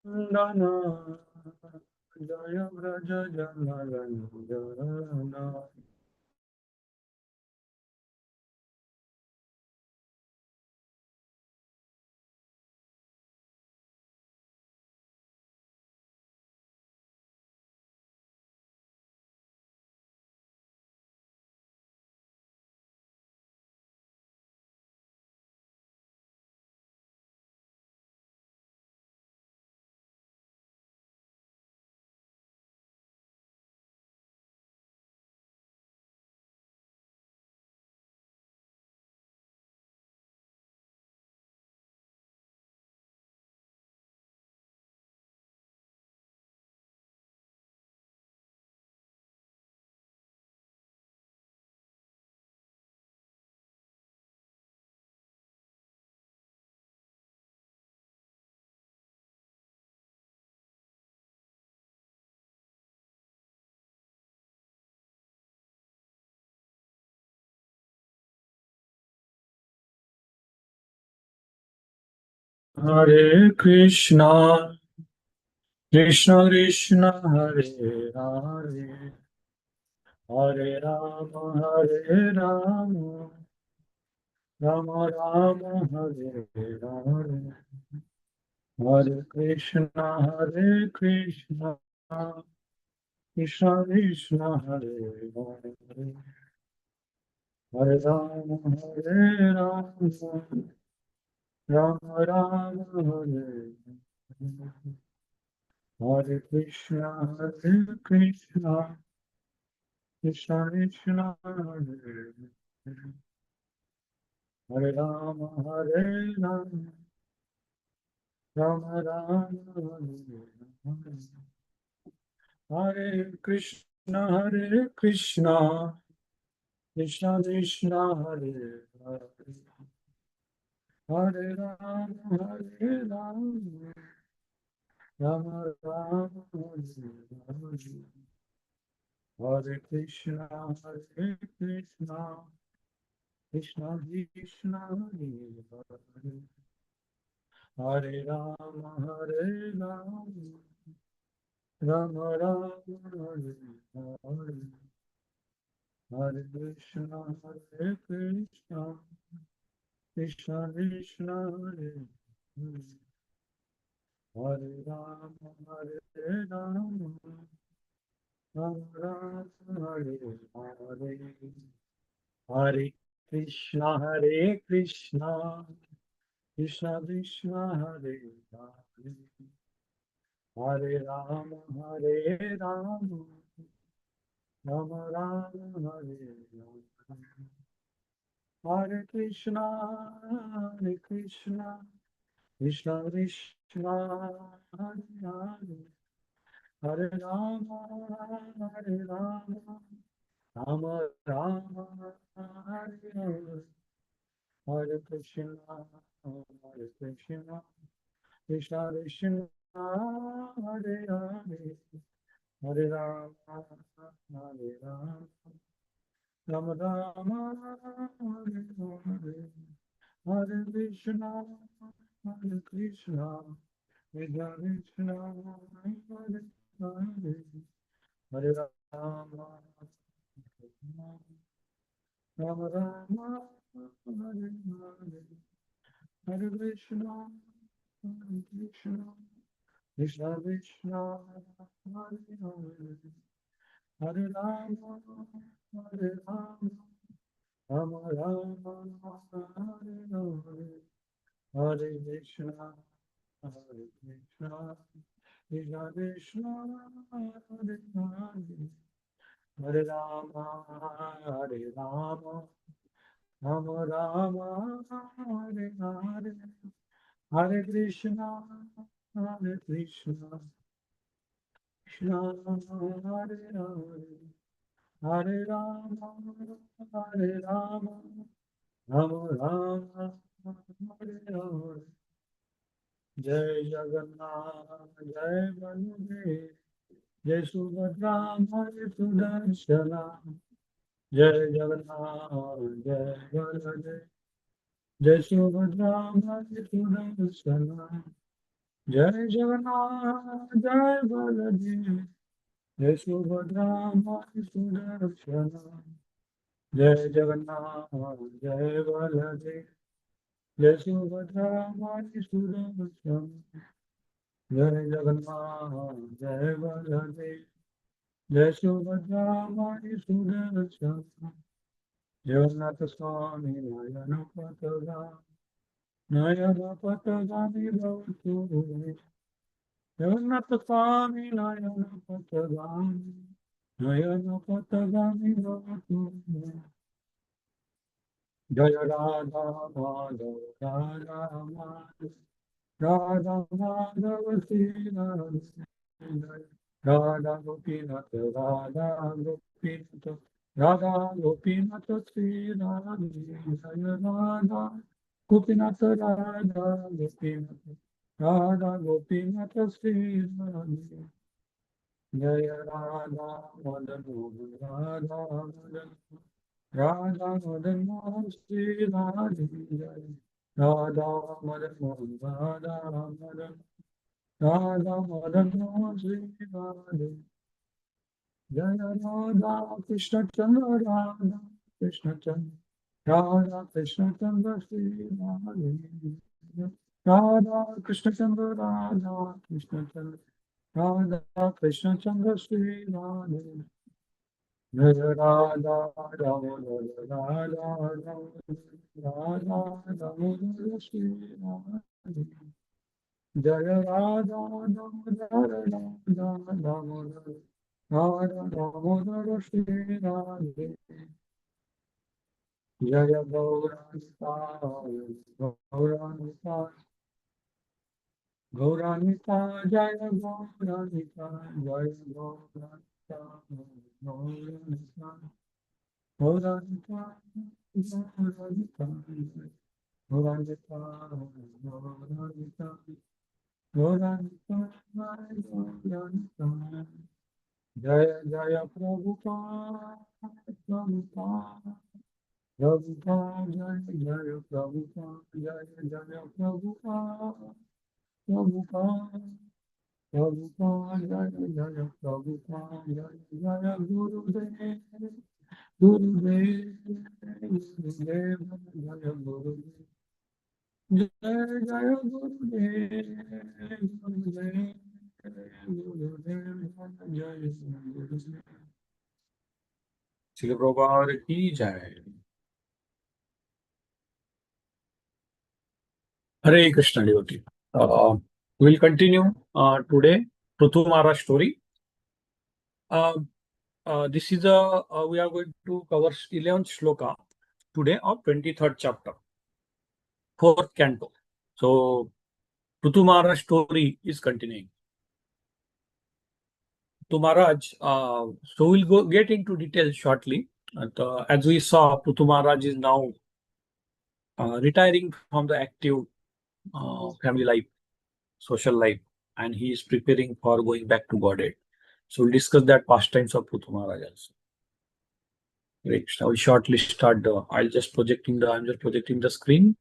Nandana Jaya Vraja Janarana. Hare Krishna, Krishna Krishna, Hare Hare, Hare Rama, Hare Rama, Rama Rama, Hare Hare, Hare Krishna, Hare Krishna, Krishna Krishna, Hare Hare, Hare Rama, Hare Rama, Rama Rama, Hare Hare. Hare Krishna, Hare Krishna, Krishna Krishna, Hare Hare, Hare Rama, Hare Rama, Rama Rama, Hare Hare. Hare Krishna, Hare Krishna, Krishna Krishna, Hare Hare, Hare Rama, Hare Rama, Rama Rama, Hare Hare. Hare Krishna, Hare Krishna, Krishna Krishna, Hare Hare, Hare Rama, Hare Rama, Rama Rama, Hare Hare, Hare Krishna, Hare Krishna, Krishna Krishna, Hare Hare, Hare Rama, Hare Rama, Rama Rama, Hare Hare, Hare Krishna, Hare Krishna, Krishna Krishna, Hare Hare, Hare Rama, Hare Rama, Rama Rama, Hare Hare. Hare Krishna, Hare Krishna, Krishna Krishna, Hare Hare, Hare Rama, Hare Rama, Rama Rama, Hare Hare, Hare Krishna, Hare Krishna, Krishna Krishna, Hare Hare, Hare Rama, Hare Rama, Rama Rama, Hare Hare, Hare Krishna, Hare Krishna, Krishna Krishna, Hare Hare, Hare Rama, Rama Rama, Hare Hare, Hare Krishna, Hare Krishna, Krishna Krishna, Hare Hare, Hare Rama, Hare Rama, Rama Rama, Hare Hare, Hare Krishna, Hare Krishna, Krishna Krishna, Hare Hare, Hare Rama, Hare Rama, Rama Rama, Hare Hare, Hare Krishna, Hare Krishna, Krishna Hare Hare, Hare Rama, Hare Rama, Rama Rama, Hare Hare. Jai Jagannath, Jai Baladev, Jai Subhadra, Jai Sudarshana, Jai Jagannath, Jai Baladev, Jai Subhadra, Jai Sudarshana, जय जगन्नाथ जय बलदेव जय सुभद्रा माई सुदर्शन जय जगन्नाथ जय बलदेव जय सुभद्रा माई सुदर्शन जय जगन्नाथ जय बलदेव जय सुभद्रा माई सुदर्शन जगन्नाथ स्वामी नयन पथगामी भवतु जगन्नाथ स्वामी नयन पथगामी भवतु जय राधा माधव राधा माधव श्री राधे राधा गोपीनाथ राधा गोपीनाथ श्री राधे जय राधा गोपीनाथ राधा गोपीनाथ श्री राधे जय राधा मदन राधा मदन राधा मदन मोहन श्री राधे जय राधा मदन मोहन राधा मदन मोहन श्री राधे जय राधा कृष्ण चंद्र राधा कृष्ण चंद्र श्री राधे राधा कृष्ण चंद्र राधा कृष्ण चंद्र श्री राधे जय राधा दामोदर राधा दामोदर श्री राधे जय राधा दामोदर दामोदर राधा दामोदर श्री राधे जय गौरानिताय गौरानिताय गौरानिताय जय गौरानिताय जय गौरानिताय गौरानिताय गौरानिताय गौरानिताय गौरानिताय गौरानिताय गौरानिताय जय जय प्रभुपाद प्रभुपाद प्रभुपाद जय जय प्रभुपाद जय जय प्रभुपाद प्रभुपाद प्रभुपाद जय जय प्रभुपाद जय जय गुरुदेव गुरुदेव गुरुदेव जय गुरुदेव जय जय गुरुदेव गुरुदेव गुरुदेव जय गुरुदेव श्री प्रभुपाद की जय Hare Krishna devotee. We will continue today Prithu Maharaj story. Uh, this is we are going to cover 11th shloka today of 23rd chapter, 4th canto. So Prithu Maharaj story is continuing. To Maharaj, so we'll go get into details shortly. As we saw, Prithu Maharaj is now retiring from the active family life, social life, and he is preparing for going back to Godhead. So we'll discuss that pastimes of Prithu Maharaj also. Great. I will shortly start the. I'm just projecting the screen.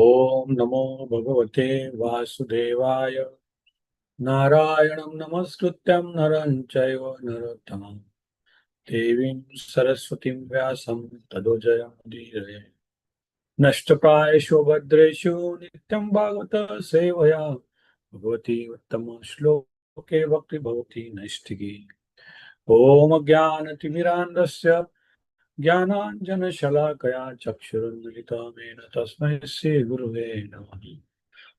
Om Namo Bhagavate Vasudevaya Narayanam Namaskrityam Naram Chaiva Narottamam Devim Saraswatim Vyasam Tadojayam Dheere Nashtaprayeshu Bhadreshu Nityam Bhagavata Sevaya Bhagavati Uttama Shloke Bhakti Bhavati Naistiki Om Jnanatimirandasya Jnananjanashalakaya Chakshurunmilitamena Tasmai Sri Guruve Namaha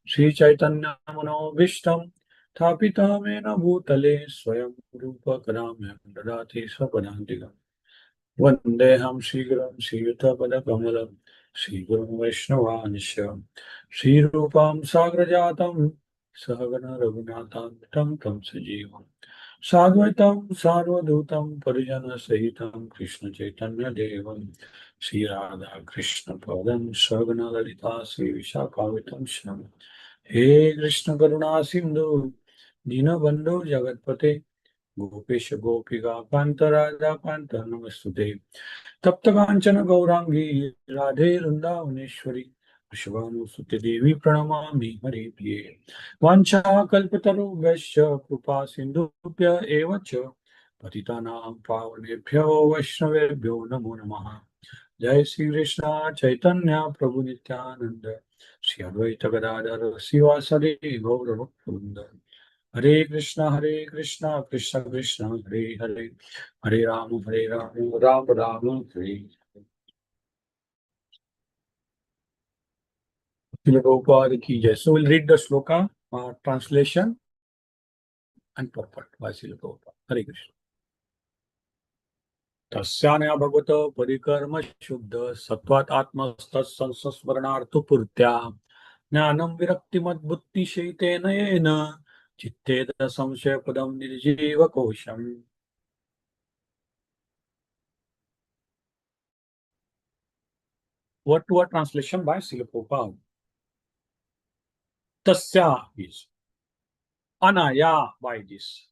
Sri Chaitanya Manobhishtam Thapitamena Bhutale Swayam Rupa Kadamyam Dadati Swapadantikam Vandeham Sri Gurum Sri Yuta Pada Kamalam Sri Gurum Vaishnavanishyam Sri Rupam Sagrajatam Sahagana Raghunathan Tam Tam Sajeevam Sadvaitam Sarvadhutam Parijana Sahitam Krishna Chaitanya Devam Sri Radha Krishna Padam Sahagana Lalita Sri Vishakavitam Shnam He Krishna Karuna Sindhu Dinabandhu Jagatpate Gopesh Gopika Kanta Radha Kanta Namastute तप्त कांचन गौरांगी राधे वृंदावनेश्वरी वृषभानुसुते देवी प्रणमामि हरिप्रिये वाञ्छाकल्पतरुभ्यश्च कृपा सिन्धुभ्य एव च पतितानां पावनेभ्यो वैष्णवेभ्यो नमो नमः जय श्री कृष्ण चैतन्य प्रभु नित्यानंद श्री अद्वैत गदाधर शिवासदि गौरभक्तवृंद हरे कृष्णा कृष्ण कृष्ण हरे हरे हरे राम राम राम हरे Srila Prabhupada ki jai. So we'll read the sloka, translation and purport by Srila Prabhupada. Hare Krishna. तस्यानया भगवत परिकर्म शुद्ध सत्वात आत्मस्त संस्मरणार्थ पूर्त्या ज्ञानम विरक्ति मद्बुद्धि शैतेन येन चित्तेद संशय पदम निर्जीव कोशम. Word to word translation by Srila Prabhupada. Tasya is anaya, by this.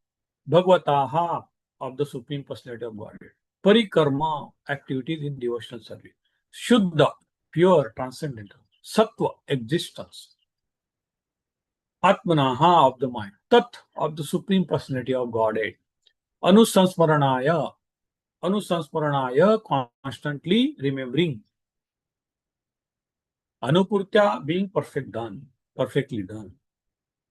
Bhagavataha, of the Supreme Personality of Godhead. Parikarma, activities in devotional service. Shuddha, pure, transcendental. Sattva, existence. Atmanaha, of the mind. Tat, of the Supreme Personality of Godhead. Anusansmaranaya, constantly remembering. Anupurtya, being perfectly done.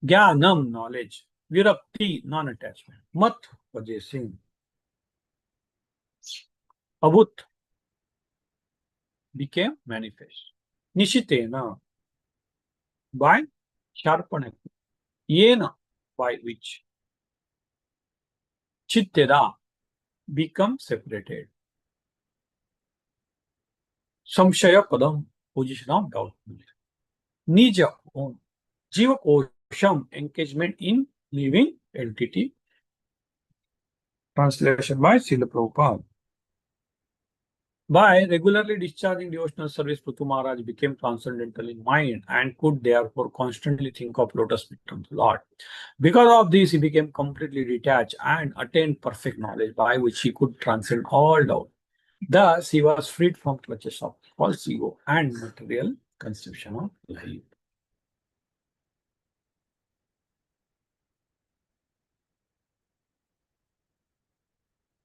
Jnanam, knowledge. Virakti, non-attachment. Mat, possessing. Avut, became manifest. Nishitena, by sharpening. Yena, by which. Chitteda, become separated. Samshaya padam, position of doubt. Nija, own. Jiva kosham, engagement in living entity. Translation by Srila Prabhupada. By regularly discharging devotional service, Prithu Maharaj became transcendental in mind and could therefore constantly think of lotus feet of the Lord. Because of this, he became completely detached and attained perfect knowledge by which he could transcend all doubt. Thus, he was freed from clutches of false ego and material conception of life.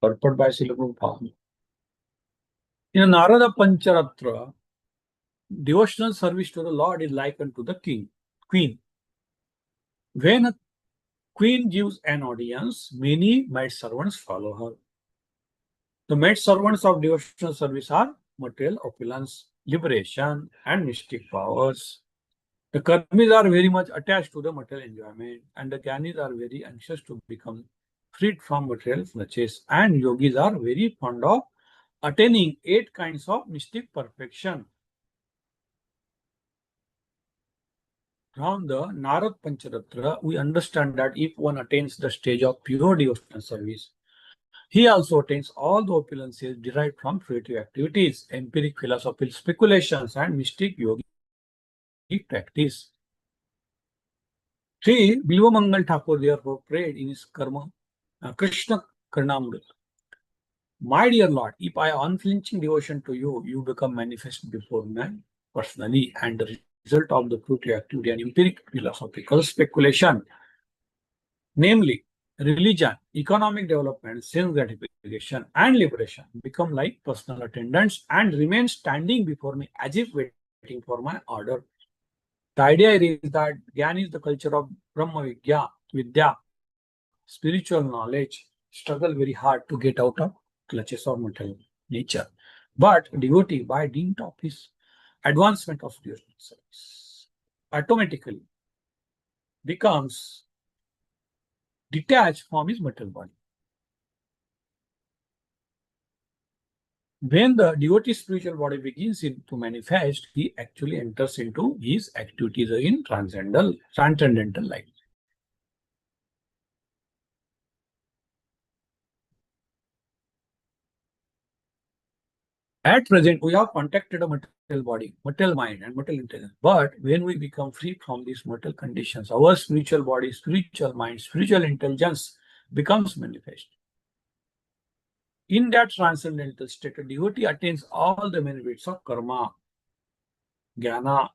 Purport by Srila Prabhupada. In Narada Pancharatra, devotional service to the Lord is likened to the queen. When a queen gives an audience, many maidservants follow her. The maidservants of devotional service are material opulence, liberation, and mystic powers. The karmis are very much attached to the material enjoyment, and the jnanis are very anxious to become freed from material clutches, and yogis are very fond of attaining 8 kinds of mystic perfection. From the Narad Pancharatra, we understand that if one attains the stage of pure devotional service, he also attains all the opulences derived from creative activities, empiric philosophical speculations, and mystic yogic practice. Sri Bilvamangal Thakur therefore prayed in his Krishna Karnamrita. My dear Lord, if I have unflinching devotion to you, you become manifest before me personally, and the result of the creative activity and empiric philosophical speculation, namely religion, economic development, sense gratification, and liberation, become like personal attendants and remain standing before me as if waiting for my order. The idea is that Gyan is the culture of Brahma Vidya, spiritual knowledge, struggle very hard to get out of clutches of material nature. But devotee, by dint of his advancement of spiritual service, automatically becomes detached from his material body. When the devotee's spiritual body begins to manifest, he actually enters into his activities in transcendental life. At present, we have contacted a material body, material mind, and material intelligence. But when we become free from these material conditions, our spiritual body, spiritual mind, spiritual intelligence becomes manifest. In that transcendental state, a devotee attains all the benefits of karma, jnana,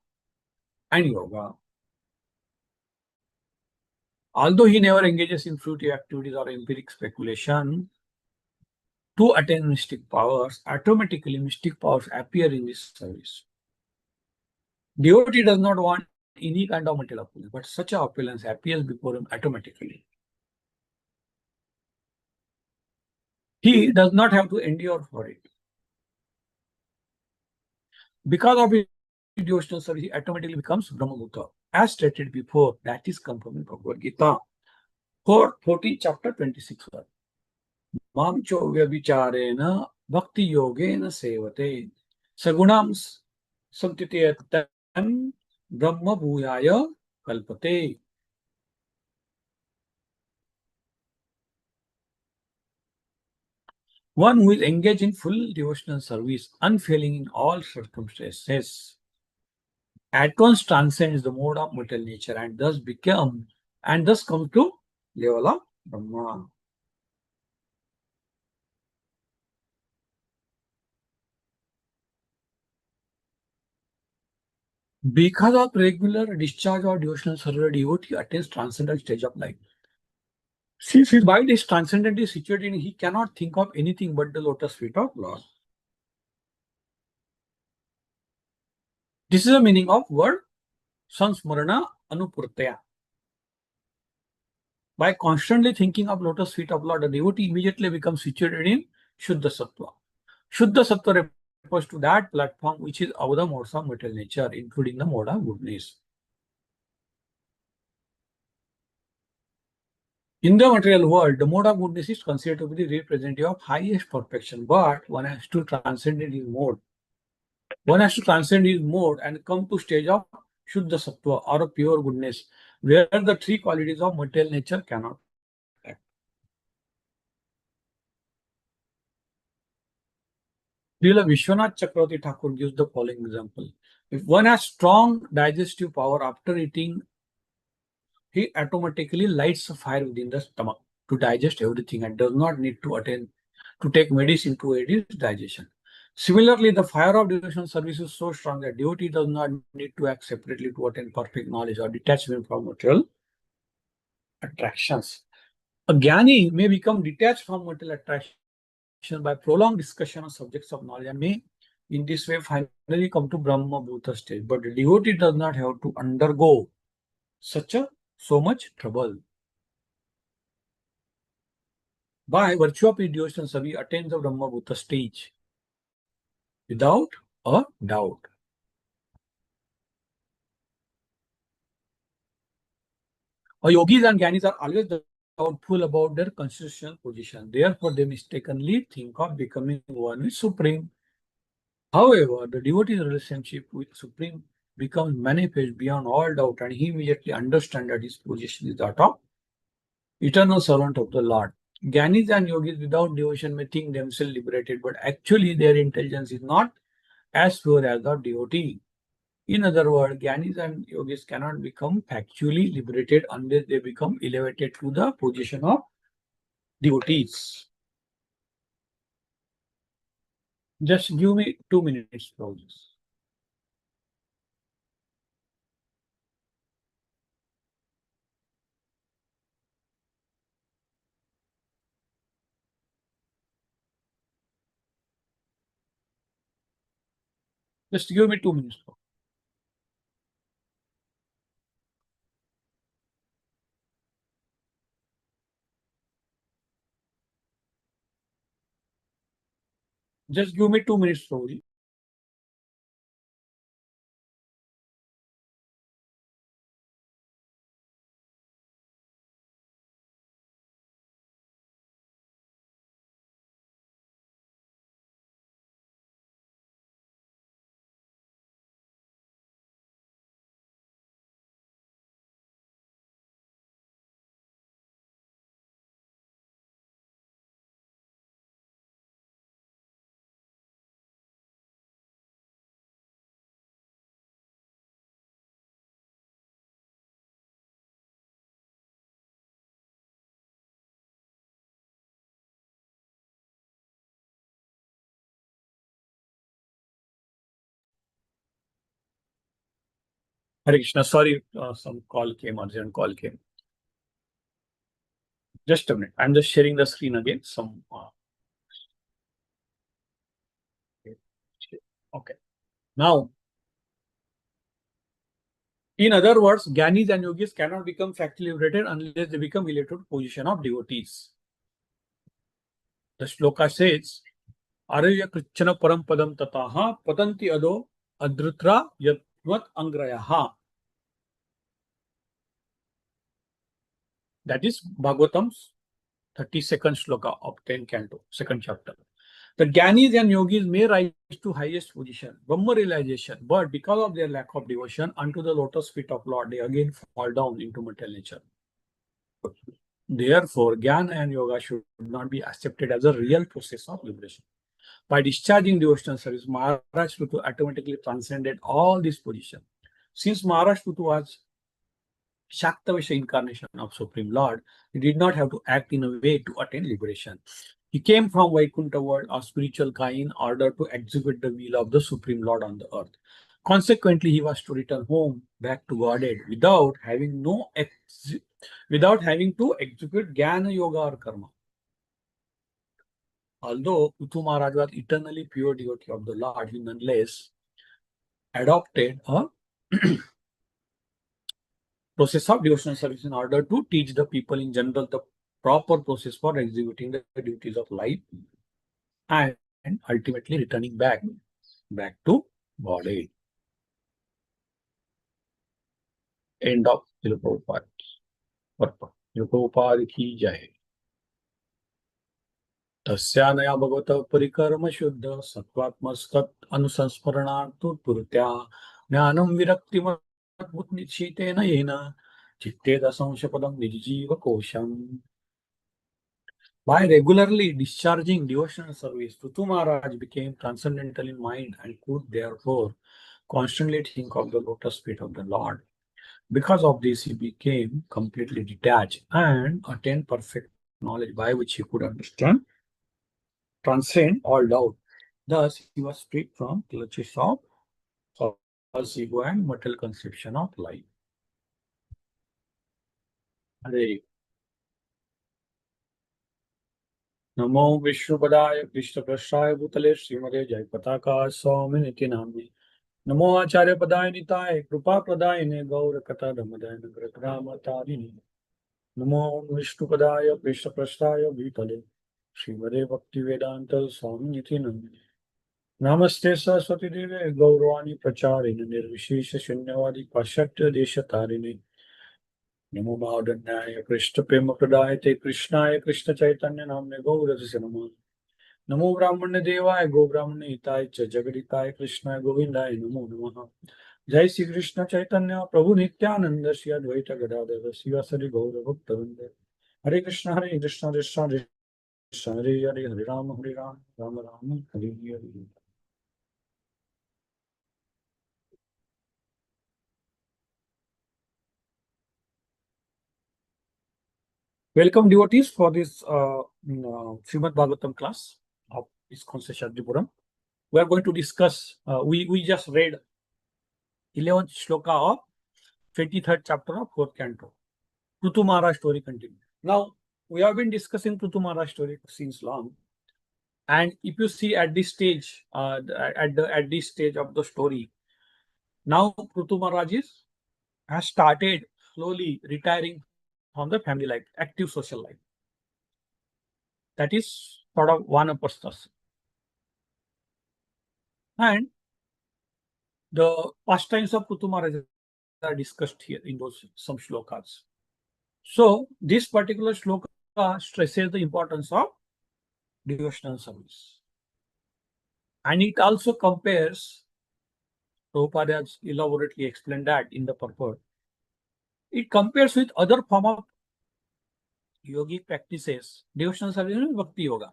and yoga. Although he never engages in fruitive activities or empiric speculation, to attain mystic powers, automatically mystic powers appear in this service. Devotee does not want any kind of material opulence, but such a opulence appears before him automatically. He does not have to endure for it. Because of his devotional service, he automatically becomes Brahmabhuta. As stated before, that is confirmed in Bhagavad Gita, 14 chapter 26 verse. Mam chovya vicharena bhakti yogena sevate sagunam samtitayatan brahma bhuyaya kalpate. One who is engaged in full devotional service, unfailing in all circumstances, at once transcends the mode of material nature and thus comes to level of Brahma. Because of regular discharge or devotional service, devotee attains transcendental stage of life. Since his mind is transcendently situated, he cannot think of anything but the lotus feet of Lord. This is the meaning of word Sansmarana Anupurtaya. By constantly thinking of lotus feet of Lord, the devotee immediately becomes situated in Shuddha Sattva. Shuddha Sattva refers to that platform which is of the modes of material nature, including the mode of goodness. In the material world, the mode of goodness is considered to be the representative of highest perfection, but one has to transcend his mode. One has to transcend his mode and come to stage of Shuddha Sattva or a pure goodness, where the three qualities of material nature cannot act. Srila Vishwanath Chakravarti Thakur gives the following example. If one has strong digestive power after eating, he automatically lights a fire within the stomach to digest everything and does not need to take medicine to aid his digestion. Similarly, the fire of devotional service is so strong that devotee does not need to act separately to attain perfect knowledge or detachment from material attractions. A jnani may become detached from material attraction by prolonged discussion on subjects of knowledge and may in this way finally come to Brahma Bhuta stage. But the devotee does not have to undergo so much trouble. By virtue of his devotional service, he attains the Brahma Bhuta stage without a doubt. Yogis and Gyanis are always doubtful about their constitutional position. Therefore, they mistakenly think of becoming one with Supreme. However, the devotee's relationship with Supreme becomes manifest beyond all doubt, and he immediately understands that his position is that of eternal servant of the Lord. Gyanis and yogis without devotion may think themselves liberated, but actually their intelligence is not as pure as the devotee. In other words, Gyanis and yogis cannot become factually liberated unless they become elevated to the position of devotees. Just give me 2 minutes, please. Just give me 2 minutes. Just give me 2 minutes, please. Hare Krishna. Sorry, some call came, urgent call came. Just a minute. I'm just sharing the screen again. Okay. Now, in other words, Gyanis and Yogis cannot become factually liberated unless they become related to position of devotees. The shloka says, Arya Krichana Param Padam Tataha Patanti Ado Adrutra Yatvat Angrayaha. That is Bhagavatam's 32nd shloka of 10th canto, 2nd chapter. The Gyanis and Yogis may rise to highest position, Brahma realization, but because of their lack of devotion unto the lotus feet of Lord, they again fall down into material nature. Therefore, Jnana and Yoga should not be accepted as a real process of liberation. By discharging devotional service, Maharaj Prutu automatically transcended all these positions. Since Maharaj Prutu was Shaktavasha incarnation of Supreme Lord, he did not have to act in a way to attain liberation. He came from Vaikuntha world of spiritual kind in order to execute the will of the Supreme Lord on the earth. Consequently, he was to return home back to Godhead without having to execute Jnana Yoga or Karma. Although Prithu Maharaj was eternally pure devotee of the Lord, he nonetheless adopted a process of devotional service in order to teach the people in general the proper process for executing the duties of life and ultimately returning back to body. End of Prabhupada. Prabhupada ki jai. तस्यानया भगवत परिकर्म शुद्ध सत्वात्मस्तत् अनुसंस्मरणार्थुर्पुरत्या ज्ञानं विरक्तिमत्मुनिशीतेन येन चित्ते दशंशपदं निजजीवकोशम्. By regularly discharging devotional service, Prithu Maharaj became transcendental in mind and could therefore constantly think of the lotus feet of the Lord. Because of this, he became completely detached and attained perfect knowledge by which he could understand, transcend all doubt. Thus, he was freed from clutches of false ego and material conception of life. Hare नमो विष्णुपदाय कृष्णप्रष्टाय भूतले श्रीमते जयपताका स्वामिनिति नाम्ने नमो आचार्य पदाय निताय कृपा प्रदायिने गौर कथा धमदाय नगरग्रामतारिणे नमो विष्णुपदाय कृष्णप्रष्टाय भूतले श्रीमते भक्ति वेदांत स्वामिनिति नाम्ने नमस्ते सरस्वती देवे गौरवाणी प्रचारिणे निर्विशेष शून्यवादी पाश्चात्य देशतारिणे नमो महावदन्याय कृष्ण प्रेम प्रदायते कृष्णाय कृष्ण चैतन्य नामने गौरसे नमः नमो ब्राह्मण देवाय गो ब्राह्मण हिताय च जगदिताय कृष्णाय गोविंदाय नमो नमः जय श्री कृष्ण चैतन्य प्रभु नित्यानंद श्री अद्वैत गदाधर शिवासरि गौर भक्तवृंद हरे Krishna Krishna Krishna Hare Hare Hare Ram Ram Ram Hare Hare. Welcome devotees for this Srimad Bhagavatam class of ISKCON Seshadripuram. We are going to discuss, we just read 11th shloka of 23rd chapter of 4th canto. Prithu Maharaj story continues. Now, we have been discussing Prithu Maharaj story since long. And if you see at this stage, at this stage of the story, now Prithu Maharaj has started slowly retiring from the family life, active social life. That is sort of one apostasy. And the pastimes of Prithu Maharaj are discussed here in those some shlokas. So this particular shloka stresses the importance of devotional service. And it also compares, Prabhupada has elaborately explained that in the purport. It compares with other form of yogic practices, devotional service and bhakti yoga.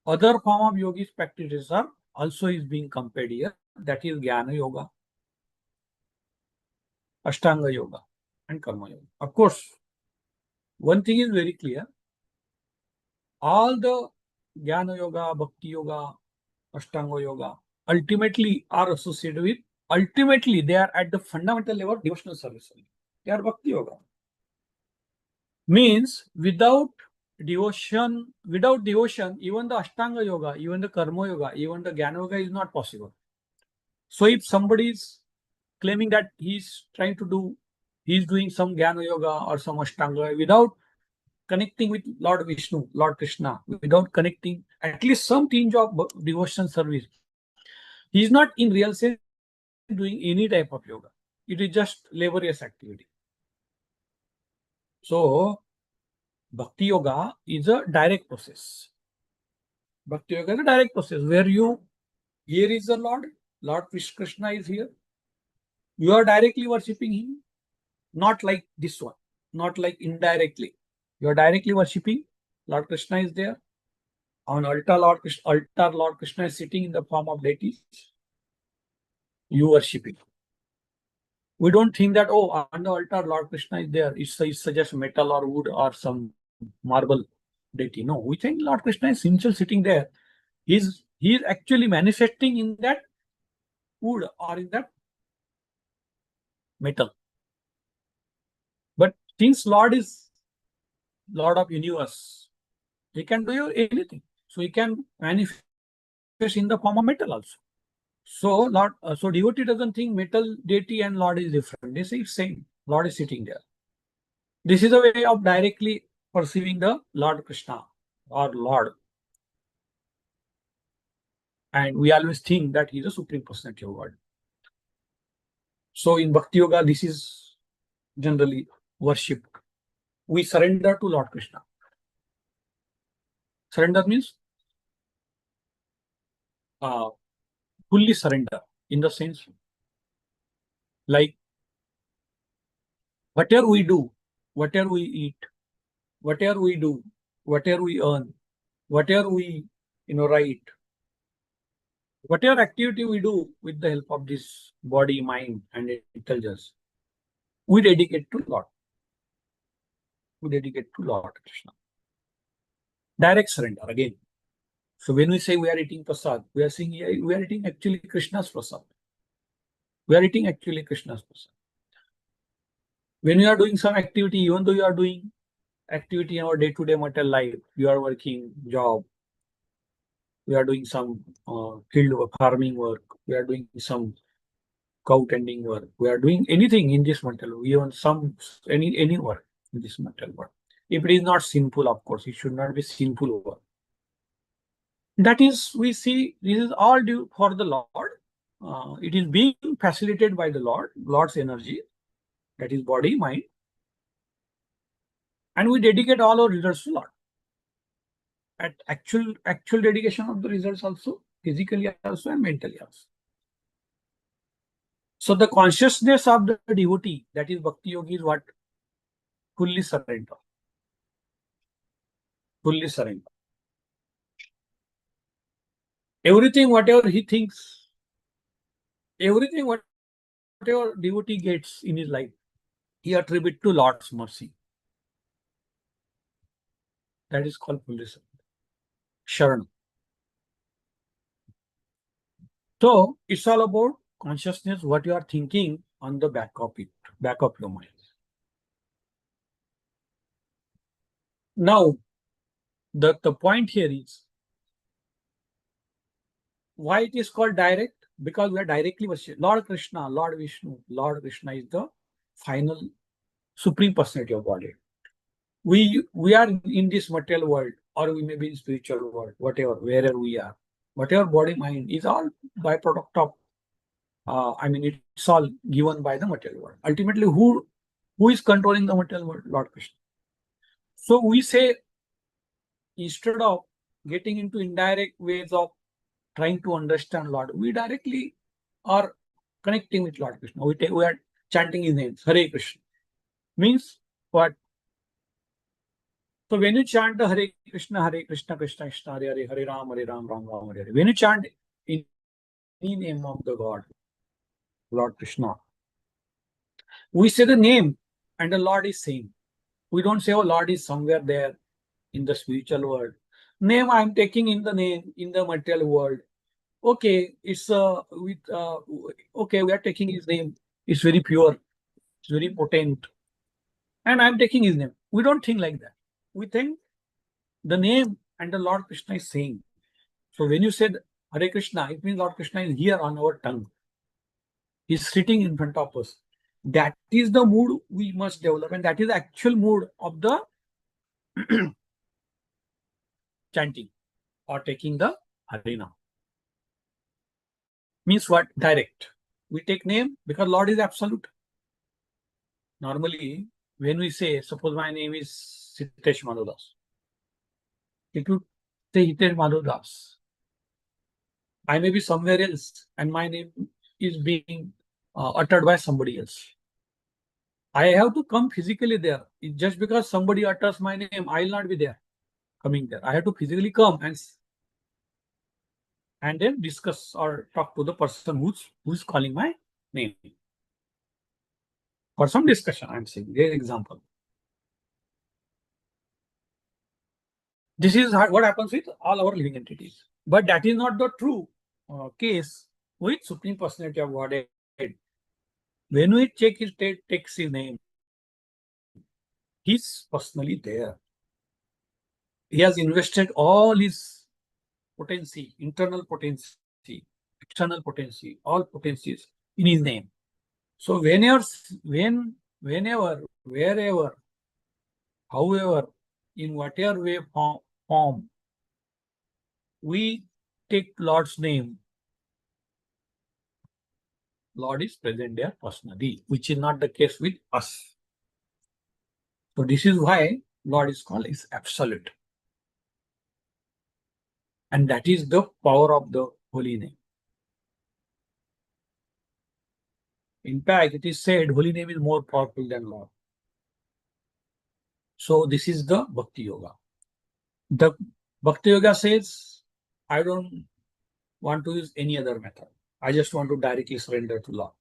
Other form of yogic practices are also is being compared here. That is Jnana yoga, Ashtanga yoga, and Karma yoga. Of course, one thing is very clear. All the Jnana yoga, bhakti yoga, Ashtanga yoga ultimately are associated with ultimately they are at the fundamental level of devotional service. They are bhakti yoga. Means without devotion, even the Ashtanga yoga, even the Karma yoga, even the Jnana yoga is not possible. So if somebody is claiming that he's doing some Jnana yoga or some Ashtanga without connecting with Lord Vishnu, Lord Krishna, without connecting at least some tinge of devotion service, he is not in real sense doing any type of yoga. It is just laborious activity. So Bhakti yoga is a direct process. Bhakti yoga is a direct process where here is the Lord Krishna is here. You are directly worshipping him, not like this one, not like indirectly. You are directly worshipping. Lord Krishna is there. On altar, Lord Krishna is sitting in the form of deities. You worshipping. We don't think that, oh, on the altar, Lord Krishna is there. It's just metal or wood or some marble deity. No, we think Lord Krishna is himself sitting there. He is actually manifesting in that wood or in that metal. But since Lord is Lord of universe, he can do anything. So he can manifest in the form of metal also. So so devotee doesn't think metal deity and Lord is different. They say it's same. Lord is sitting there. This is a way of directly perceiving the Lord Krishna or Lord. And we always think that he is a supreme personality of God. So in Bhakti Yoga, this is generally worshipped. We surrender to Lord Krishna. Surrender means fully surrender, in the sense like whatever we do, whatever we eat, whatever we do, whatever we earn, whatever we write, whatever activity we do with the help of this body, mind, and intelligence, we dedicate to Lord. We dedicate to Lord Krishna. Direct surrender again. So when we say we are eating prasad, we are saying we are eating actually Krishna's prasad. We are eating actually Krishna's prasad. When you are doing some activity, even though you are doing activity in our day-to-day material life, you are working job, we are doing some field work, farming work, we are doing some cow tending work, we are doing anything in this material, even any work in this material work. If it is not sinful, of course, it should not be sinful work. That is, we see this is all due for the Lord. It is being facilitated by the Lord's energy, that is body, mind, and we dedicate all our results to Lord. At actual dedication of the results also, physically also and mentally also. So the consciousness of the devotee, that is Bhakti Yogi, is what? Fully surrender. Fully surrender. Everything, whatever he thinks, everything, whatever devotee gets in his life, he attributes to Lord's mercy. That is called fully surrender. Sharanam. So it's all about consciousness, what you are thinking on the back of your mind. Now, the point here is why it is called direct? Because we are directly worshiping Lord Krishna, Lord Vishnu. Lord Krishna is the final supreme personality of Godhead. We are in this material world, or we may be in spiritual world, whatever, wherever we are, whatever body, mind is all byproduct of. It's all given by the material world. Ultimately, who is controlling the material world? Lord Krishna. So we say, instead of getting into indirect ways of trying to understand Lord, we directly are connecting with Lord Krishna. We are chanting his names. Hare Krishna means what? So when you chant the Hare Krishna, Krishna Krishna, Hare Hare, Hare Ram, Ram Ram, Hare Hare. When you chant in the name of the God, Lord Krishna, we say the name and the Lord is saying. We don't say, oh, Lord is somewhere there in the spiritual world. Name I am taking in the name in the material world. okay, it's with okay, we are taking his name. It's very pure, it's very potent, and I'm taking his name. We don't think like that. We think the name and the Lord Krishna is saying. So when you said Hare Krishna, it means Lord Krishna is here on our tongue. He's sitting in front of us. That is the mood we must develop, and that is the actual mood of the chanting or taking the Harina. Means what? Direct. We take name because Lord is absolute. Normally, when we say, suppose my name is Hitesh Madhav, if you say Hitesh Madhav, I may be somewhere else and my name is being uttered by somebody else. I have to come physically there. Just because somebody utters my name, I will not be there, coming there. I have to physically come and then discuss or talk to the person who's calling my name. For some discussion, I'm saying, their example. This is what happens with all our living entities. But that is not the true case with Supreme Personality of Godhead. When we check his takes his name, he's personally there. He has invested all his potency, internal potency, external potency, all potencies in his name. So whenever, wherever, however, in whatever way form, we take Lord's name, Lord is present there personally, which is not the case with us. So this is why Lord is called is absolute. And that is the power of the holy name. In fact, it is said holy name is more powerful than Lord. So this is the Bhakti Yoga. The Bhakti Yoga says, I don't want to use any other method. I just want to directly surrender to Lord.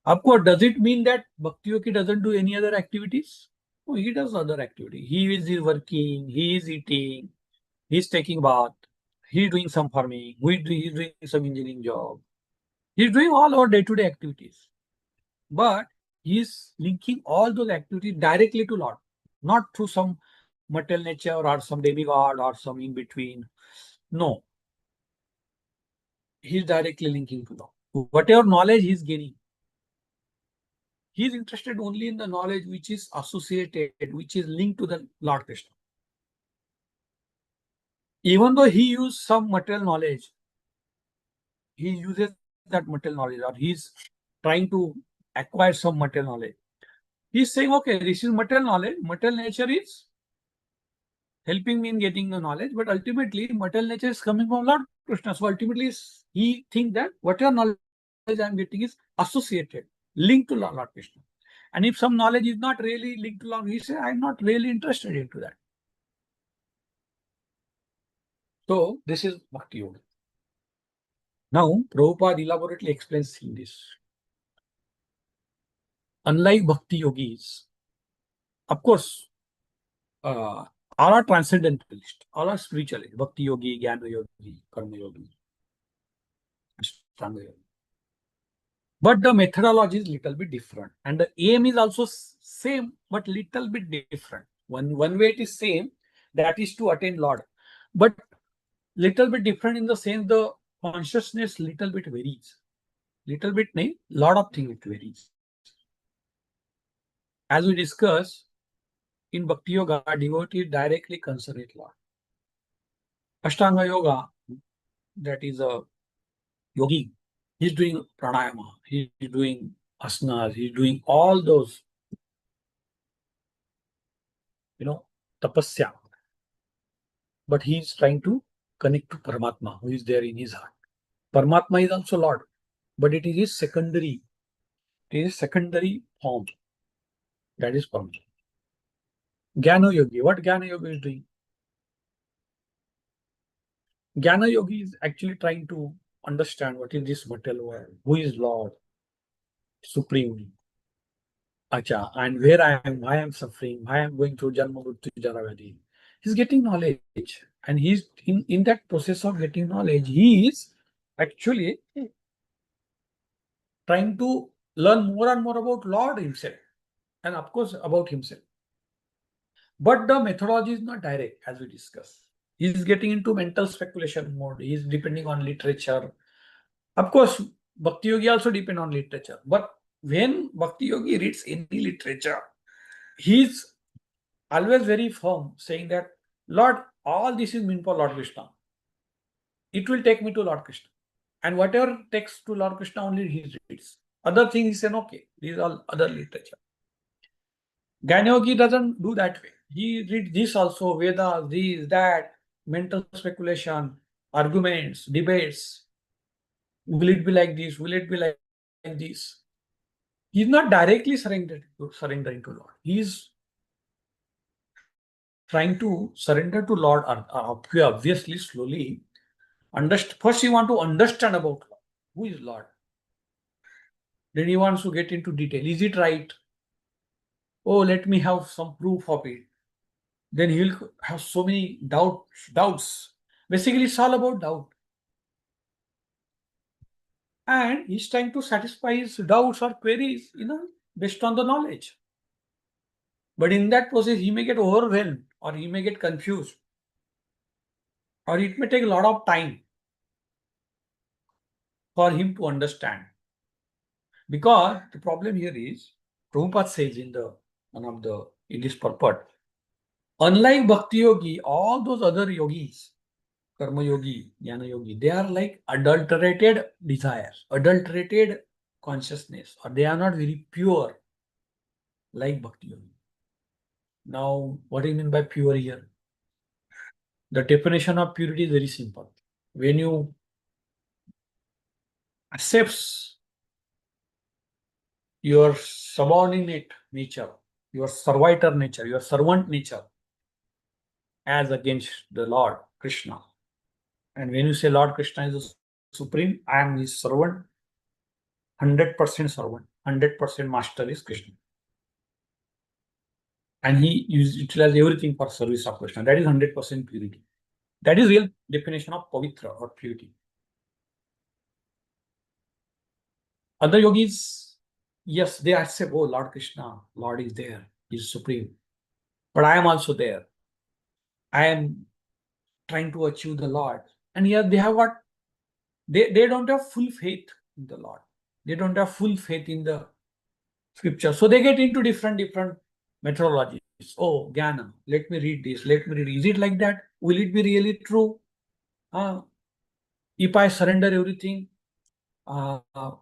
Of course, does it mean that Bhakti Yogi doesn't do any other activities? No, he does other activity. He is working, he is eating, he is taking bath, he is doing some farming, he is doing some engineering job. He is doing all our day-to-day activities. But he is linking all those activities directly to Lord, not through some material nature or some demigod or some in between. No. He is directly linking to Lord. Whatever knowledge he is gaining, he is interested only in the knowledge which is associated, which is linked to the Lord Krishna. Even though he uses some material knowledge, he uses that material knowledge or he's trying to acquire some material knowledge. He's saying, okay, this is material knowledge. Material nature is helping me in getting the knowledge, but ultimately material nature is coming from Lord Krishna. So ultimately he thinks that whatever knowledge I'm getting is associated, linked to Lord Krishna. And if some knowledge is not really linked to Lord, he says, I'm not really interested into that. So this is Bhakti Yoga. Now, Prabhupada elaborately explains in this. Unlike Bhakti Yogis, of course, all are transcendentalists, all are spiritualists. Bhakti Yogi, Jnana Yogi, Karma Yogi, Ashtanga Yogi. But the methodology is little bit different. And the aim is also same, but little bit different. One way it is same, that is to attain Lord. But little bit different in the sense the consciousness little bit varies. Little bit, nahi, lot of things it varies. As we discussed, in Bhakti Yoga, devotee directly concentrate Lord. Ashtanga Yoga, that is a yogi, he's doing pranayama, he's doing asanas, he's doing all those, tapasya. But he's trying to connect to Paramatma, who is there in his heart. Paramatma is also Lord, but it is his secondary. It is a secondary form. That is Paramatma. Jnana Yogi. What Jnana Yogi is doing? Jnana Yogi is actually trying to understand what is this material world, who is Lord, Supreme. Acha, and where I am suffering, why I am going through Janma Mrityu Jara Vyadhi. He's getting knowledge, and he's in that process of getting knowledge, he is actually trying to learn more and more about Lord himself and of course about himself. But the methodology is not direct, as we discussed. He is getting into mental speculation mode. He is depending on literature. Of course, Bhakti Yogi also depend on literature. But when Bhakti Yogi reads any literature, he is always very firm, saying that, Lord, all this is meant for Lord Krishna. It will take me to Lord Krishna. And whatever takes to Lord Krishna, only he reads. Other things he said, okay, these are all other literature. Jnana Yogi doesn't do that way. He reads this also, Vedas, this, that, mental speculation, arguments, debates. Will it be like this? Will it be like this? He's not directly surrendering to Lord. He's trying to surrender to Lord obviously, slowly. First, you want to understand about Lord. Who is Lord? Then he wants to get into detail. Is it right? Oh, let me have some proof of it. Then he will have so many doubts. Basically, it's all about doubt. And he's trying to satisfy his doubts or queries, based on the knowledge. But in that process, he may get overwhelmed or he may get confused. Or it may take a lot of time for him to understand. Because the problem here is, Prabhupada says in this purport, unlike Bhakti Yogi, all those other yogis, Karma Yogi, Jnana Yogi, they are like adulterated desires, adulterated consciousness, or they are not very pure like Bhakti Yogi. Now, what do you mean by pure here? The definition of purity is very simple. When you accept your subordinate nature, your servitor nature, your servant nature as against the Lord Krishna. And when you say Lord Krishna is the supreme, I am his servant, 100% servant, 100% master is Krishna. And he utilizes everything for service of Krishna. That is 100% purity. That is real definition of pavitra or purity. Other yogis, yes, they accept, oh, Lord Krishna, Lord is there, he is supreme. But I am also there. I am trying to achieve the Lord. And here they have what? They don't have full faith in the Lord. They don't have full faith in the scripture. So they get into different methodologies. Oh, Jnana, let me read this, let me read. Is it like that? Will it be really true? If I surrender everything,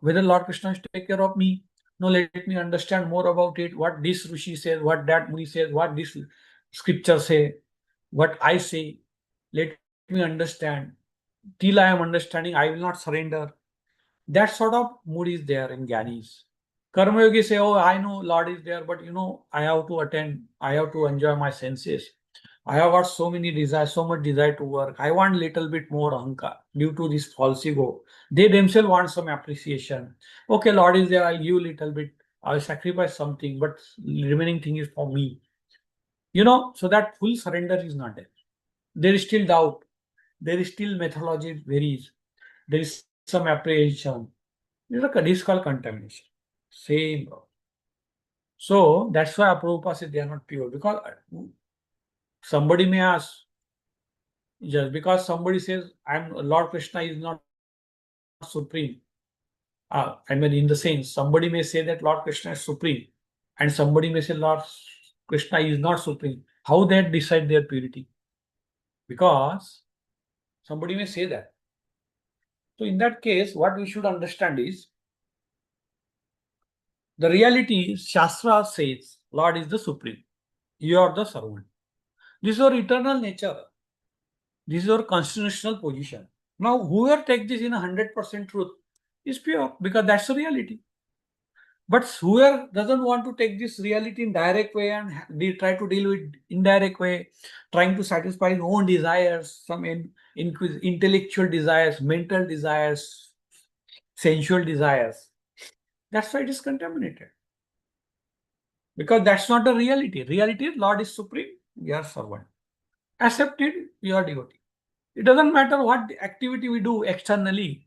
whether Lord Krishna is take care of me? No, let me understand more about it. What this Rishi says, what that Muni says, what this scripture say, what I say. Let me understand. Till I am understanding, I will not surrender. That sort of mood is there in Gyanis. Karma Yogi say, oh, I know Lord is there, but I have to attend, I have to enjoy my senses. I have got so many desires, so much desire to work. I want little bit more ahankar due to this false ego. They themselves want some appreciation. Okay, Lord is there, I'll give little bit, I'll sacrifice something, but remaining thing is for me. So that full surrender is not there. There is still doubt. There is still methodology varies. There is some apprehension. This is called contamination. Same problem. So that's why Prabhupada said they are not pure. Because somebody may ask, just because somebody says, Lord Krishna is not supreme. I mean, in the sense, somebody may say that Lord Krishna is supreme, and somebody may say Lord Krishna is not supreme. How they decide their purity? Because somebody may say that. So in that case, what we should understand is, the reality is, Shastra says, Lord is the supreme. You are the servant. This is your eternal nature. This is your constitutional position. Now, whoever takes this in 100% truth is pure, because that's the reality. But whoever doesn't want to take this reality in direct way and they try to deal with indirect way, trying to satisfy his own desires, some intellectual desires, mental desires, sensual desires, that's why it is contaminated. Because that's not the reality. Reality is Lord is supreme, we are servant. Accept it, you are devotee. It doesn't matter what activity we do externally.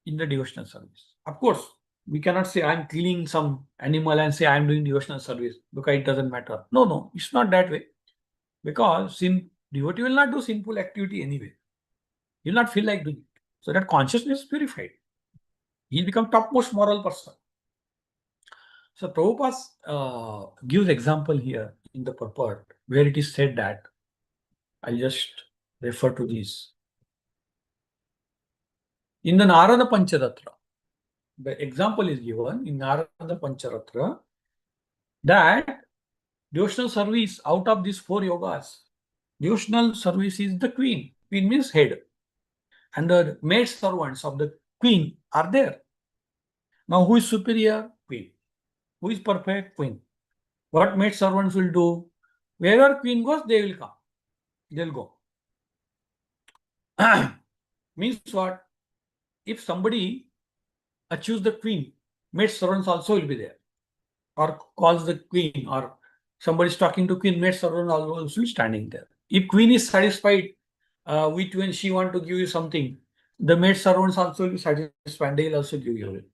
in the devotional service. Of course, we cannot say I'm killing some animal and say I'm doing devotional service because it doesn't matter. No, it's not that way. Because devotee will not do sinful activity anyway. He will not feel like doing it. So that consciousness is purified. He become topmost moral person. So Prabhupada gives example here in the purport where it is said that, I'll just refer to this. In the Narada Pancharatra, the example is given in Narada Pancharatra that devotional service out of these 4 yogas, devotional service is the queen. Queen means head. And the maid servants of the queen are there. Now, who is superior? Queen. Who is perfect? Queen. What maid servants will do? Wherever queen goes, they will come. They'll go. Means what? If somebody achieves the queen, maid servants also will be there. Or calls the queen, or somebody is talking to queen, maid servant also standing there. If queen is satisfied with when she want to give you something, the maid servants also will be satisfied. They will also give you it.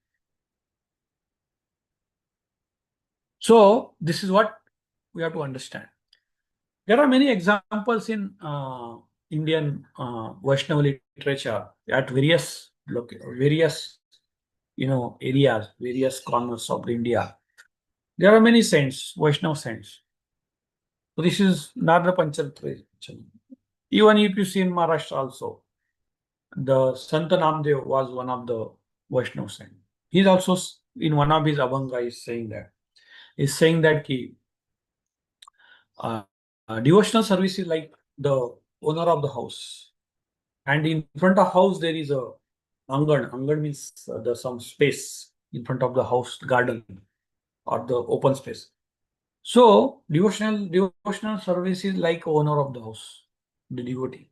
So this is what we have to understand. There are many examples in Indian Vaishnava literature at various areas, various corners of India. There are many saints, Vaishnava saints. So this is Narada Pancharatra. Even if you see in Maharashtra also, the Sant Namdev was one of the Vaishnava saints. He's also in one of his Abhanga is saying that. He's saying that devotional service is like the owner of the house. And in front of house, there is a angan. Angan means there's some space in front of the house, garden, or the open space. So devotional service is like owner of the house, the devotee.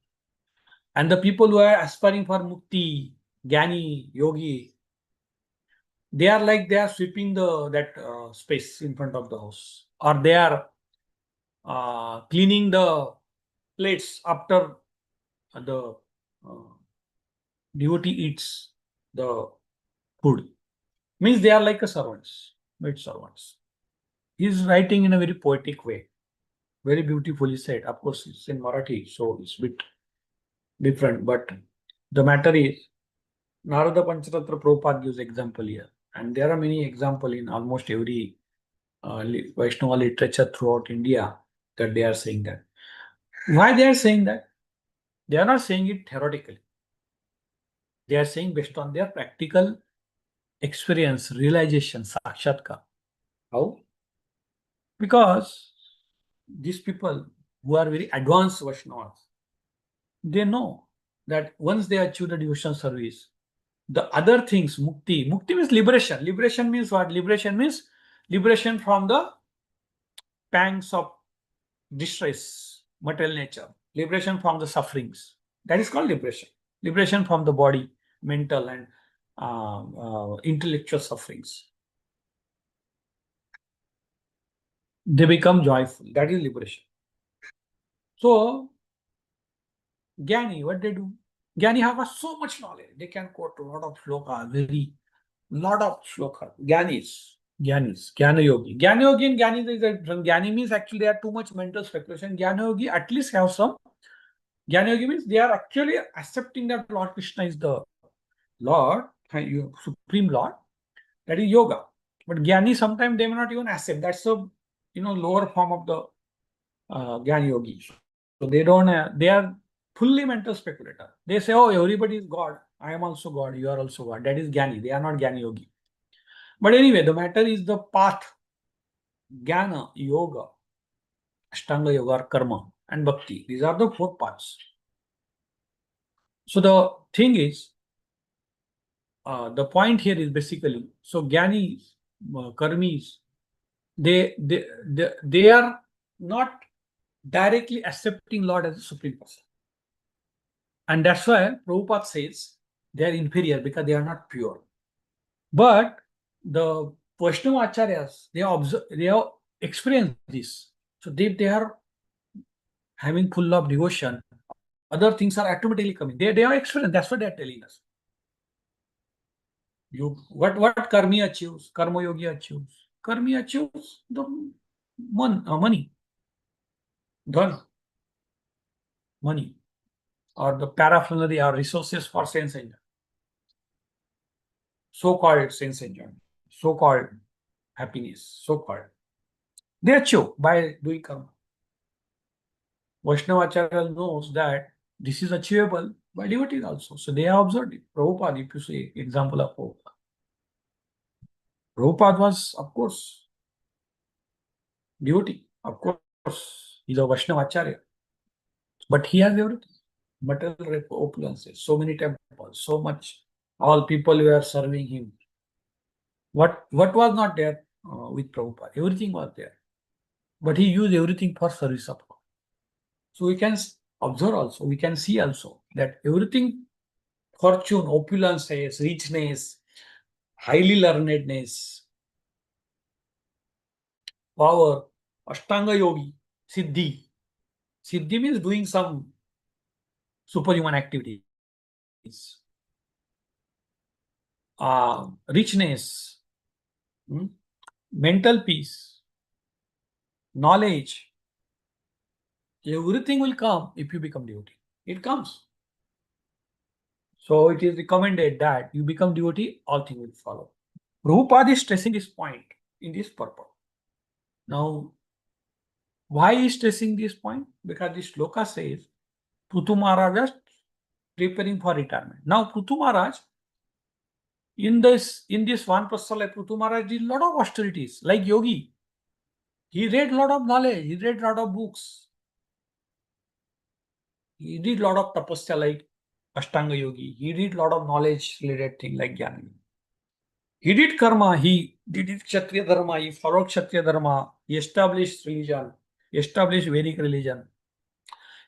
And the people who are aspiring for mukti, jnani, yogi, they are sweeping that space in front of the house, or they are cleaning the plates after the devotee eats the food. Means they are like a servants, maid servants. He is writing in a very poetic way, very beautifully said. Of course, it's in Marathi, so it's a bit different. But the matter is, Narada Pancharatra Prabhupada gives example here. And there are many examples in almost every Vaishnava literature throughout India that they are saying that. Why they are saying that? They are not saying it theoretically. They are saying based on their practical experience, realization, sakshatkar. How? Because these people who are very advanced Vaishnavas, they know that once they achieve the devotional service, the other things, mukti means liberation. Liberation means what? Liberation means liberation from the pangs of distress, material nature, liberation from the sufferings. That is called liberation. Liberation from the body, mental and intellectual sufferings. They become joyful. That is liberation. So, Jnani, what they do? Jnani have so much knowledge. They can quote a lot of shlokas, lot of shlokas. Jnana Yogi. Jnana Yogi and Jnani is different. Jnani means actually they are too much mental speculation. Jnana Yogi at least have some. Jnana Yogi means they are actually accepting that Lord Krishna is the Lord, Supreme Lord. That is yoga. But Jnani sometimes they may not even accept. That's a lower form of the Jnana Yogi. So they don't. They are fully mental speculator. They say, "Oh, everybody is God. I am also God. You are also God." That is Jnani. They are not Jnana Yogi. But anyway, the matter is the path. Jnana, yoga, Ashtanga yoga, karma, and bhakti. These are the 4 paths. So the thing is, the point here is basically, so Jnanis, karmis, they are not directly accepting Lord as a supreme person. And that's why Prabhupada says they are inferior because they are not pure. But the Vaishnava Acharyas, they have experienced this. So they are having full of devotion. Other things are automatically coming. They are experienced. That's what they are telling us. What Karmi achieves, Karma Yogi achieves. Karmi achieves the money, dhan, money, or the paraphernalia or resources for sense enjoyment, so-called sense enjoyment, so-called happiness, so-called. They achieve by doing karma. Vaishnavacharya knows that this is achievable by devotees also. So they have observed it. Prabhupada, if you say example of Prabhupada. Prabhupada was, of course, devotee. Of course, he's a Vaishnavacharya. But he has everything. Material opulences, so many temples, so much. All people were serving him. What was not there with Prabhupada? Everything was there. But he used everything for service of God. So we can observe also, we can see also that everything, fortune, opulences, richness, highly learnedness, power, Ashtanga Yogi, Siddhi. Siddhi means doing some superhuman activities. Richness, mental peace, knowledge, everything will come if you become devotee. It comes. So it is recommended that you become devotee, all things will follow. Prabhupada is stressing this point in this purport. Now, why is stressing this point? Because this shloka says, Prithu Maharaj is preparing for retirement. Now, Prithu Maharaj, in this Vanprastha life, Prithu Maharaj did a lot of austerities, like yogi. He read a lot of knowledge, he read a lot of books. He did a lot of tapasya like Ashtanga Yogi. He did a lot of knowledge related thing like Jnana. He did karma, he did Kshatriya Dharma, he followed Kshatriya Dharma, he established religion, established Vedic religion.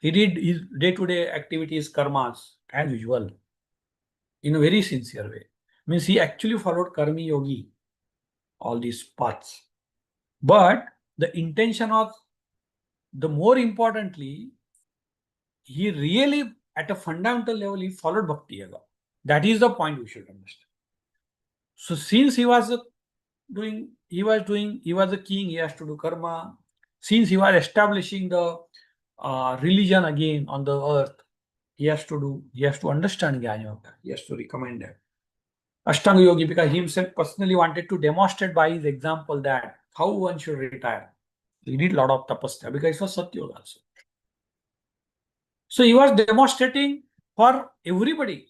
He did his day-to-day activities, karmas, as usual, in a very sincere way. Means he actually followed Karmi Yogi, all these paths. But the intention of, the more importantly, he really, at a fundamental level, he followed Bhakti Yoga. That is the point we should understand. So since he was a king, he has to do karma. Since he was establishing the religion again on the earth, he has to understand Jnana Yoga. He has to recommend that. Ashtanga Yogi, because he himself personally wanted to demonstrate by his example that how one should retire. He did a lot of tapasya because it was Satya Yoga also. So he was demonstrating for everybody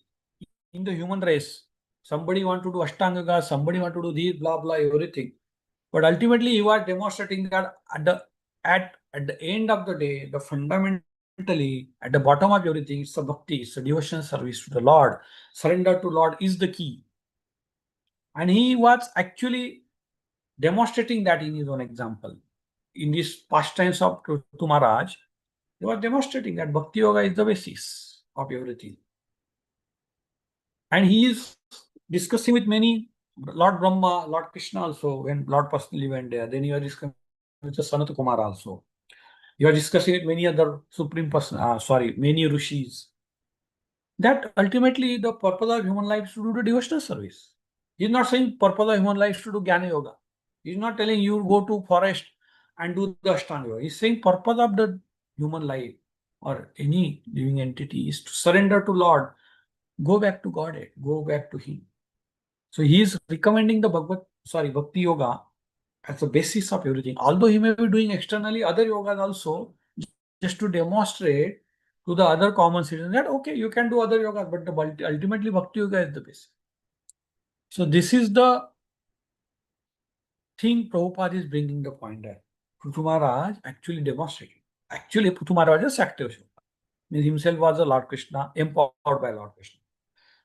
in the human race. Somebody want to do Ashtanga Yoga, somebody want to do this, blah, blah, everything. But ultimately, he was demonstrating that at the end of the day, the fundamentally, at the bottom of everything, it's a bhakti, it's a devotion service to the Lord. Surrender to Lord is the key. And he was actually demonstrating that in his own example. In these pastimes of Prithu Maharaj, he was demonstrating that Bhakti Yoga is the basis of everything. And he is discussing with many, Lord Brahma, Lord Krishna also, when Lord personally went there. Then you are discussing with the Sanat Kumar also. You are discussing with many other supreme person, many rishis. That ultimately the purpose of human life is to do the devotional service. He is not saying purpose of human life is to do Jnana Yoga. He is not telling you go to forest and do the Ashtanga Yoga. He is saying purpose of the human life or any living entity is to surrender to Lord, go back to Godhead, go back to Him. So he is recommending the Bhakti Yoga as the basis of everything. Although he may be doing externally other yogas also, just to demonstrate to the other common citizens that, okay, you can do other yogas, but ultimately Bhakti Yoga is the basis. So this is the thing Prabhupada is bringing the point that Prithu Maharaj actually demonstrated. Actually, Prithu Maharaj was active. Means himself was a Lord Krishna, empowered by Lord Krishna.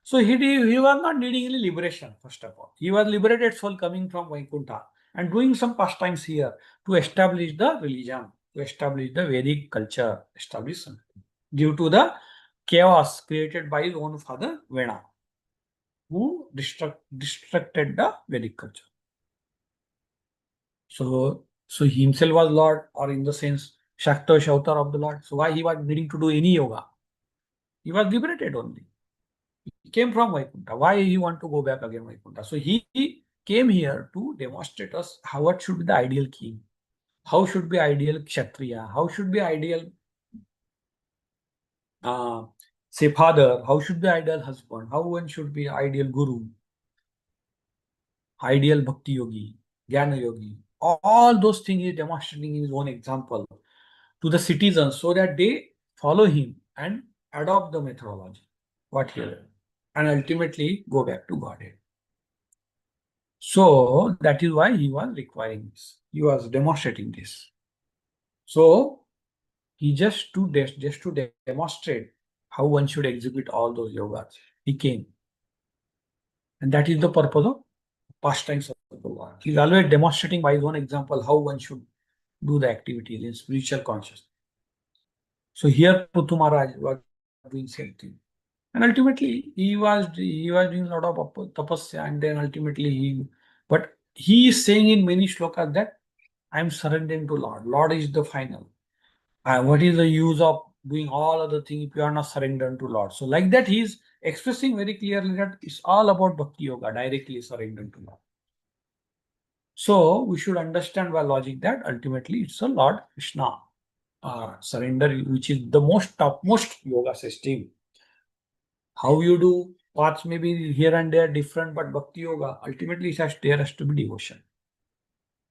So he was not needing any liberation, first of all. He was liberated soul coming from Vaikuntha and doing some pastimes here to establish the religion, to establish the Vedic culture, establish something. Due to the chaos created by his own father, Vena, who destructed the Vedic culture. So he himself was Lord, or in the sense, Shakta avatar of the Lord. So why he was needing to do any yoga? He was liberated only. He came from Vaikuntha. Why he want to go back again Vaikuntha? So he came here to demonstrate us how what should be the ideal king, how should be ideal kshatriya, how should be ideal uh, say father, how should be ideal husband, how one should be ideal guru, ideal bhakti yogi, jnana yogi. All those things he is demonstrating in his own example to the citizens so that they follow him and adopt the methodology, what he learned, and ultimately go back to Godhead. So that is why he was requiring this. He was demonstrating this. So he just to demonstrate how one should execute all those yogas. He came, and that is the purpose of pastimes of the Lord. He's always demonstrating by his own example how one should do the activities in spiritual consciousness. So here Prithu Maharaj was doing same thing. And ultimately he was doing a lot of tapasya, and then ultimately but he is saying in many shlokas that I am surrendering to Lord. Lord is the final. What is the use of doing all other things if you are not surrendering to Lord? So like that he is expressing very clearly that it's all about bhakti yoga, directly surrendering to Lord. So we should understand by logic that ultimately it's a Lord Krishna surrender, which is the most topmost yoga system. How you do paths may be here and there different, but bhakti yoga ultimately there has to be devotion.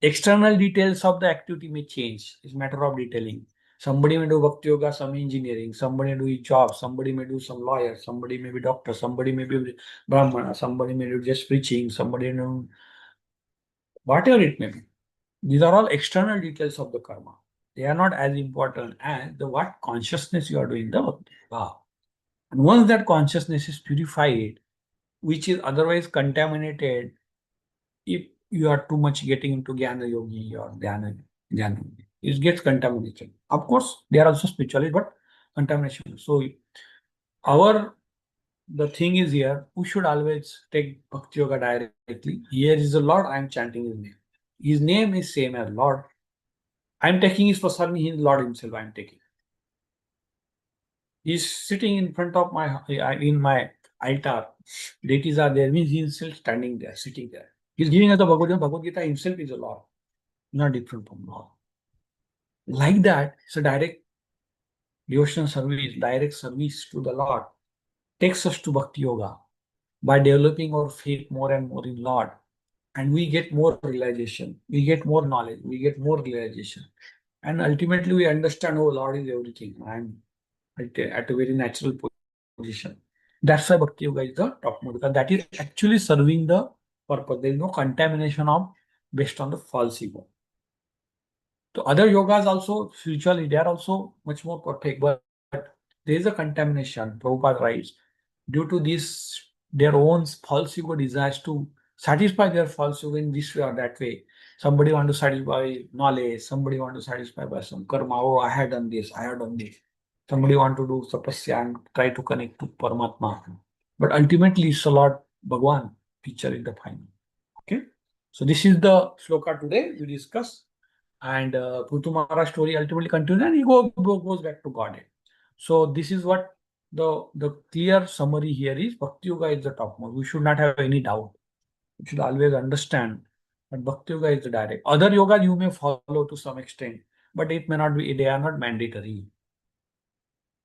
External details of the activity may change. It's a matter of detailing. Somebody may do bhakti yoga, some engineering, somebody may do job, somebody may do some lawyer, somebody may be doctor, somebody may be brahmana, somebody may do just preaching, somebody know whatever it may be. These are all external details of the karma. They are not as important as the what consciousness you are doing the bhakti yoga. And once that consciousness is purified, which is otherwise contaminated if you are too much getting into Jnana Yogi or Dhyana Yogi. It gets contaminated. Of course, they are also spirituality, but contamination. So our the thing is here, we should always take Bhakti Yoga directly. Here is the Lord, I am chanting his name. His name is same as Lord. I am taking his prasad, he is Lord himself, I am taking. He's sitting in front of my in my altar. Deities are there, means he is still standing there, sitting there. He's giving us the Bhagavad Gita. Bhagavad Gita himself is a Lord, not different from Lord. Like that, it's a direct devotional service, direct service to the Lord. Takes us to Bhakti Yoga by developing our faith more and more in Lord. And we get more realization, we get more knowledge, we get more realization. And ultimately we understand, oh, Lord is everything. I'm at a very natural position. That's why Bhakti Yoga is the topmost, because that is actually serving the purpose. There is no contamination of based on the false ego. So other yogas also spiritually they are also much more perfect, but there is a contamination. Prabhupada writes due to this their own false ego desires to satisfy their false ego in this way or that way. Somebody want to satisfy knowledge. Somebody want to satisfy by some karma. Oh, I have done this. I have done this. Somebody want to do tapasya and try to connect to Paramatma. But ultimately, it's a Lord Bhagwan picture in the final. Okay. So this is the shloka today we discuss. And Pruthumara story ultimately continues and he goes back to Godhead. So this is what the clear summary here is. Bhakti Yoga is the topmost. We should not have any doubt. We should always understand that Bhakti Yoga is the direct. Other yoga you may follow to some extent, but it may not be, they are not mandatory.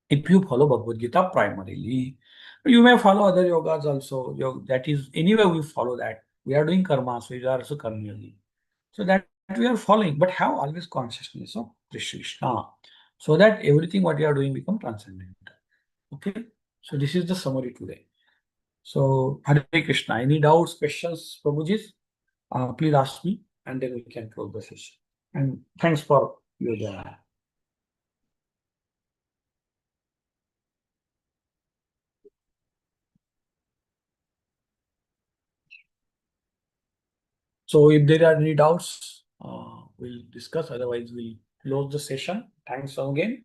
If you follow Bhagavad Gita primarily, you may follow other yogas also. That is, anyway, we follow that. We are doing karma, so you are also karmyogi. So that we are following, but have always consciousness of Krishna, so that everything what you are doing become transcendental. Okay, so this is the summary today. So Hare Krishna. Any doubts, questions, Prabhuji? Please ask me, and then we can close the session. And thanks for your. So if there are any doubts, we'll discuss. Otherwise, we'll close the session. Thanks again.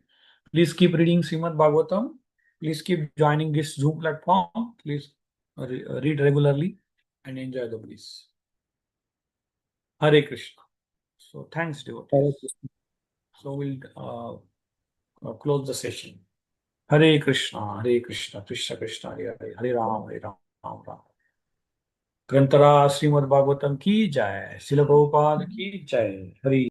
Please keep reading Srimad Bhagavatam. Please keep joining this Zoom platform. Please read regularly and enjoy the bliss. Hare Krishna. So thanks, devotees. So we'll close the session. हरे कृष्ण कृष्ण कृष्ण हरे हरे, हरे राम राम। ग्रंथराज श्रीमद् भागवतम की जय, शिल प्रभुपाद की जय। हरि